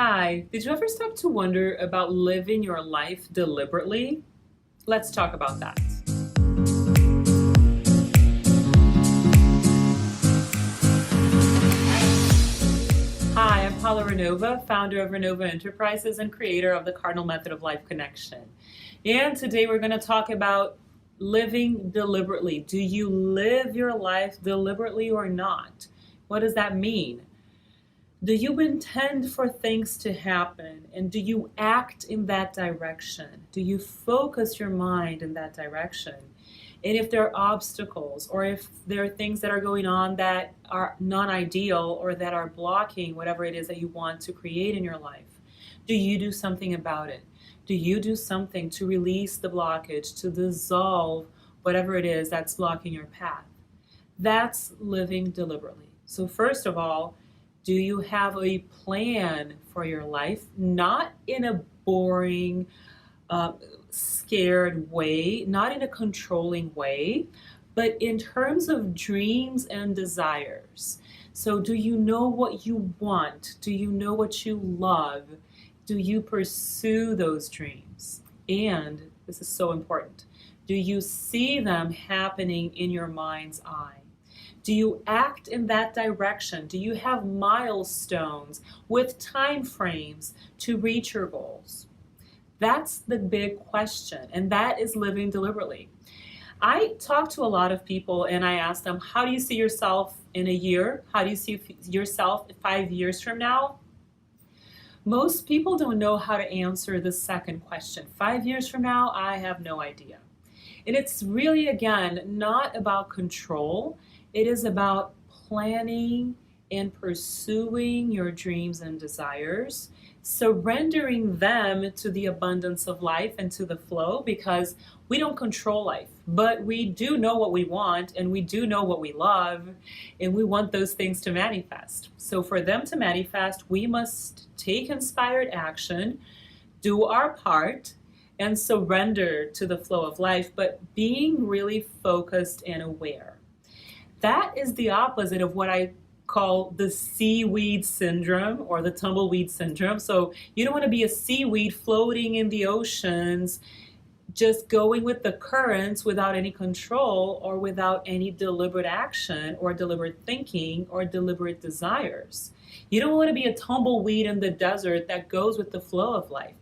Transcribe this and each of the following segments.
Hi, did you ever stop to wonder about living your life deliberately? Let's talk about that. Hi, I'm Paola Ranova, founder of Ranova Enterprises and creator of the Cardinal Method of Life Connection. And today we're going to talk about living deliberately. Do you live your life deliberately or not? What does that mean? Do you intend for things to happen? And do you act in that direction? Do you focus your mind in that direction? And if there are obstacles or if there are things that are going on that are non ideal or that are blocking whatever it is that you want to create in your life, do you do something about it? Do you do something to release the blockage, to dissolve whatever it is that's blocking your path? That's living deliberately. So, first of all, do you have a plan for your life? Not in a boring, uh, scared way, not in a controlling way, but in terms of dreams and desires. So, do you know what you want? Do you know what you love? Do you pursue those dreams? And this is so important. Do you see them happening in your mind's eye? Do you act in that direction? Do you have milestones with time frames to reach your goals? That's the big question, and that is living deliberately. I talk to a lot of people and I ask them, how do you see yourself in a year? How do you see yourself 5 years from now? Most people don't know how to answer the second question. 5 years from now, I have no idea. And it's really, again, not about control. It is about planning and pursuing your dreams and desires, surrendering them to the abundance of life and to the flow, because we don't control life, but we do know what we want and we do know what we love, and we want those things to manifest. So for them to manifest, we must take inspired action, do our part, and surrender to the flow of life, but being really focused and aware. That is the opposite of what I call the seaweed syndrome or the tumbleweed syndrome. So you don't want to be a seaweed floating in the oceans, just going with the currents without any control or without any deliberate action or deliberate thinking or deliberate desires. You don't want to be a tumbleweed in the desert that goes with the flow of life.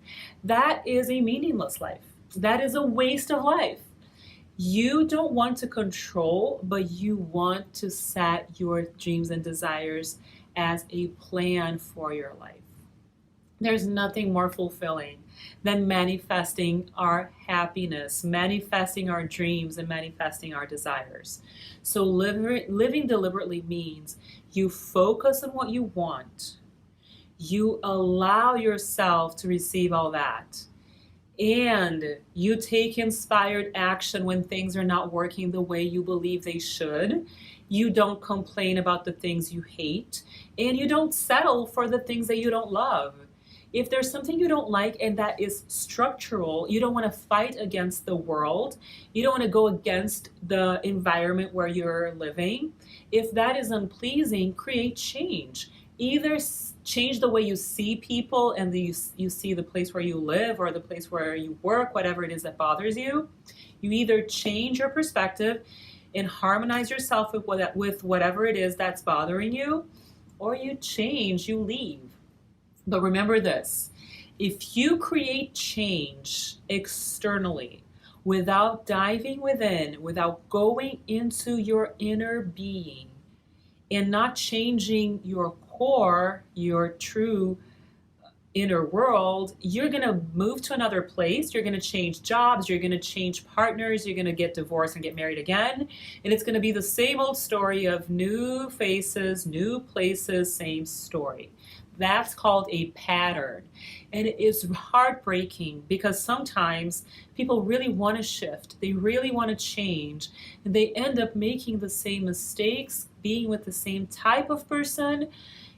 That is a meaningless life. That is a waste of life. You don't want to control, but you want to set your dreams and desires as a plan for your life. There's nothing more fulfilling than manifesting our happiness, manifesting our dreams, and manifesting our desires. So living deliberately means you focus on what you want. You allow yourself to receive all that. And you take inspired action when things are not working the way you believe they should. You don't complain about the things you hate. And you don't settle for the things that you don't love. If there's something you don't like and that is structural, you don't want to fight against the world. You don't want to go against the environment where you're living. If that is unpleasing, create change. Either change the way you see people and you see the place where you live or the place where you work, whatever it is that bothers you. You either change your perspective and harmonize yourself with whatever it is that's bothering you, or you change, you leave. But remember this, if you create change externally without diving within, without going into your inner being and not changing your core, your true inner world, you're going to move to another place. You're going to change jobs. You're going to change partners. You're going to get divorced and get married again. And it's going to be the same old story of new faces, new places, same story. That's called a pattern. And it is heartbreaking because sometimes people really want to shift. They really want to change. And they end up making the same mistakes, being with the same type of person,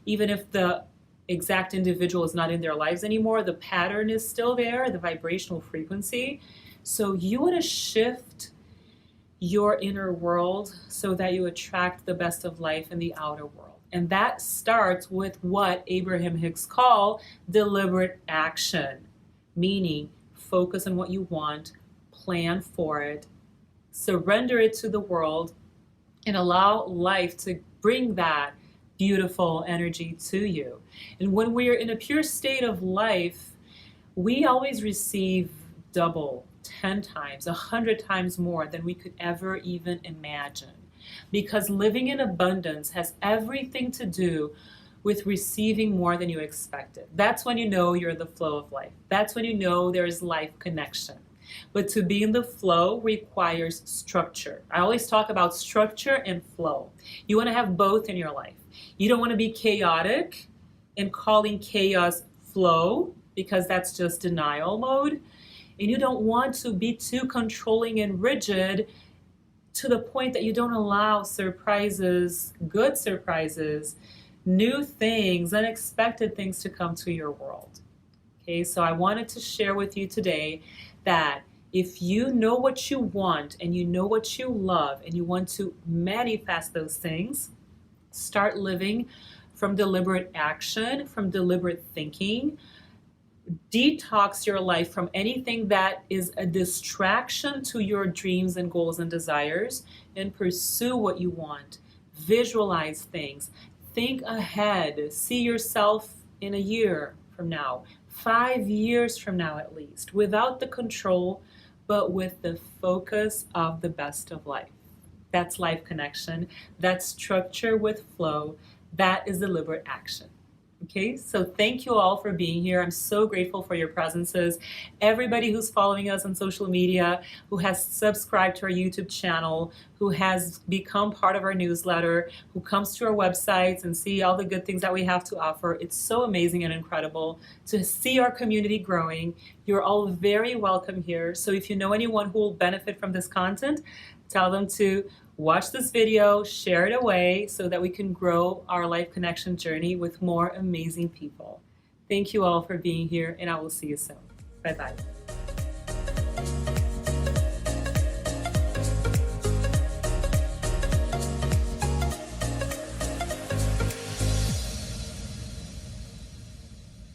even if the exact individual is not in their lives anymore. The pattern is still there, the vibrational frequency. So you want to shift your inner world so that you attract the best of life in the outer world. And that starts with what Abraham Hicks called deliberate action, meaning focus on what you want, plan for it, surrender it to the world, and allow life to bring that beautiful energy to you. And when we're in a pure state of life, we always receive double, 10 times, 100 times more than we could ever even imagine. Because living in abundance has everything to do with receiving more than you expected. That's when you know you're in the flow of life. That's when you know there is life connection. But to be in the flow requires structure. I always talk about structure and flow. You want to have both in your life. You don't want to be chaotic and calling chaos flow, because that's just denial mode. And you don't want to be too controlling and rigid to the point that you don't allow surprises, good surprises, new things, unexpected things to come to your world. Okay, so I wanted to share with you today that if you know what you want and you know what you love and you want to manifest those things, start living from deliberate action, from deliberate thinking. Detox your life from anything that is a distraction to your dreams and goals and desires, and pursue what you want. Visualize things. Think ahead. See yourself in a year from now, 5 years from now at least, without the control, but with the focus of the best of life. That's life connection. That's structure with flow. That is deliberate action. Okay, so thank you all for being here. I'm so grateful for your presences. Everybody who's following us on social media, who has subscribed to our YouTube channel, who has become part of our newsletter, who comes to our websites and see all the good things that we have to offer. It's so amazing and incredible to see our community growing. You're all very welcome here. So if you know anyone who will benefit from this content, tell them to watch this video, share it away so that we can grow our life connection journey with more amazing people. Thank you all for being here, and I will see you soon. Bye-bye.